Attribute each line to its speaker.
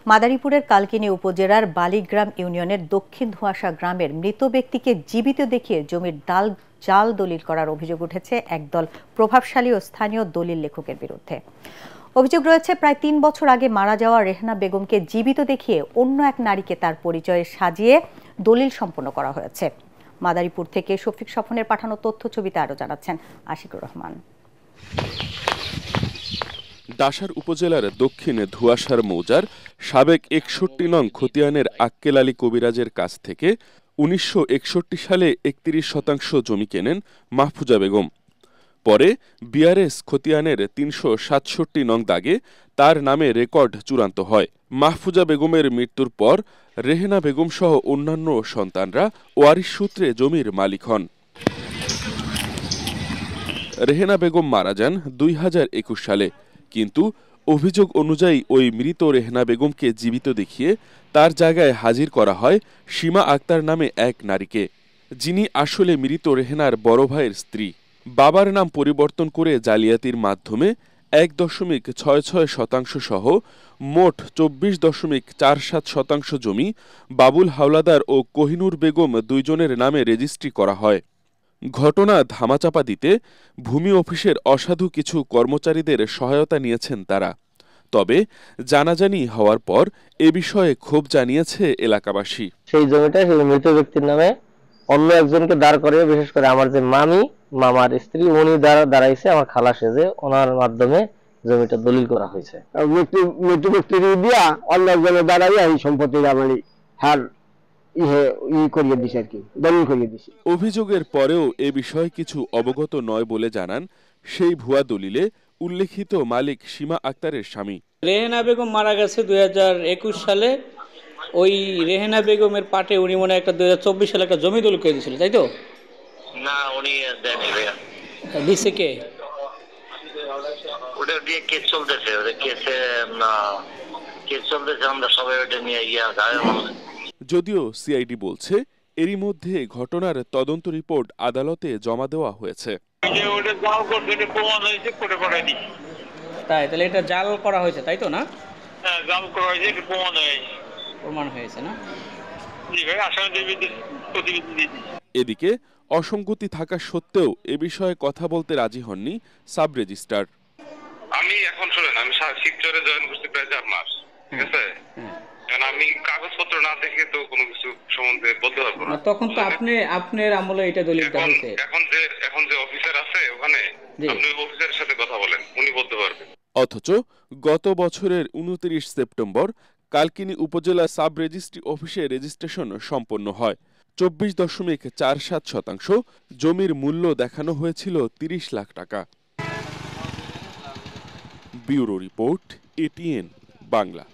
Speaker 1: মাদারীপুরের কালকিনি উপজেলার বালিগ্রাম ইউনিয়নের দক্ষিণ ধোঁয়াশা গ্রামের মৃত ব্যক্তিকে জীবিত দেখিয়ে জমির জাল দলিল করার অভিযোগ উঠেছে একদল প্রভাবশালী ও স্থানীয় দলিল লেখকের বিরুদ্ধে। অভিযোগ রয়েছে, প্রায় ৩ বছর আগে মারা যাওয়া রেহনা বেগমকে জীবিত দেখিয়ে অন্য এক নারীকে তার পরিচয়ে সাজিয়ে দলিল সম্পন্ন করা হয়েছে। মাদারীপুর থেকে শফিক স্বপনের পাঠানো তথ্য ছবিতে আরও জানাচ্ছেন আশিকুর রহমান।
Speaker 2: ডাসার উপজেলার দক্ষিণে ধোঁয়াশার মৌজার সাবেক ৬১ নং খতিয়ানের আক্কেল আলী কবিরাজের কাছ থেকে ১৯৬১ সালে ৩১% জমি কেনেন মাহফুজা বেগম। পরে বিআরএস খতিয়ানের ৩৬৭ নং দাগে তার নামে রেকর্ড চূড়ান্ত হয়। মাহফুজা বেগমের মৃত্যুর পর রেহেনা বেগম সহ অন্যান্য সন্তানরা ওয়ারিশ সূত্রে জমির মালিক হন। রেহেনা বেগম মারা যান ২০২১ সালে, কিন্তু অভিযোগ অনুযায়ী ওই মৃত রেহনা বেগমকে জীবিত দেখিয়ে তার জায়গায় হাজির করা হয় সীমা আক্তার নামে এক নারীকে, যিনি আসলে মৃত রেহনার বড় ভাইয়ের স্ত্রী। বাবার নাম পরিবর্তন করে জালিয়াতির মাধ্যমে ১.৬৬% সহ মোট ২৪.৪৭% জমি বাবুল হাওলাদার ও কোহিনুর বেগম দুইজনের নামে রেজিস্ট্রি করা হয়। ঘটনা ধামাচাপা দিতে ভূমি অফিসের অসাধু কিছু কর্মচারীদের সহায়তা নিয়েছেন তারা। তবে জানাজানি হওয়ার পর এ বিষয়ে ক্ষোভ জানিয়েছে এলাকাবাসী।
Speaker 3: সেই জমিটা সেই মৃত ব্যক্তির নামে অন্য একজনকে দাঁড় করে, বিশেষ করে আমার যে মামার স্ত্রী, উনি দাঁড়াইছে আমার খালা সেজে, ওনার মাধ্যমে জমিটা দলিল করা হয়েছে।
Speaker 4: মৃত ব্যক্তির দিয়া অন্য একজনের দাঁড়াইয়া এই সম্পত্তি আমারই হার
Speaker 2: অভিযোগের পরেও এ বিষয়ে কিছু অবগত নয় বলে জানান সেই ভুয়া দলিলে উল্লেখিত মালিক সীমা আক্তারের স্বামী।
Speaker 5: রেহেনা বেগম মারা গেছে ২০২১ সালে। ওই রেহেনা বেগমের পাটে উনি মনে একটা ২০২৪ সালে একটা জমি দলিল করে দিয়েছিল, তাই তো?
Speaker 6: না, উনি দেননি ভাইয়া।
Speaker 5: দিছে কে?
Speaker 6: ওটা দিয়ে কেস চলতেছে, ওটা কেস চলতেছে, আমরা সবাই ওটা নিয়ে
Speaker 2: যদিও সিআইডি বলছে এরই মধ্যে ঘটনার তদন্ত রিপোর্ট আদালতে জমা দেওয়া হয়েছে।
Speaker 5: তাই তাহলে এটা জাল করা হয়েছে, তাই তো? না,
Speaker 6: জাল করা হয়েছে, এটা
Speaker 5: প্রমাণ হয়েছে না?
Speaker 2: এদিকে অসঙ্গতি থাকা সত্ত্বেও এ বিষয়ে কথা বলতে রাজি হননি সাব রেজিস্ট্রার।
Speaker 7: আমি এখন শুনেন, আমি শিবচরে জয়েন করতে প্রায় ৪ মাস, ঠিক আছে? আমি কাগজপত্র না দেখে তো কোনো কিছু সম্বন্ধে বলতে পারবো না।
Speaker 5: তখন তো আপনার আমলে এটা দলিলটা হয়েছে।
Speaker 7: এখন যে অফিসার আছে ওখানে, আপনি অফিসারের সাথে কথা বলেন, উনি বলতে পারবেন।
Speaker 2: অথচ গত বছরের ২৯ সেপ্টেম্বর কালকিনি উপজেলা সাব রেজিস্ট্রি অফিসে রেজিস্ট্রেশন সম্পন্ন হয়। ২৪.৪৭% জমির মূল্য দেখানো হয়েছিল ৩০ লাখ টাকা। Bureau report, ATN Bangla.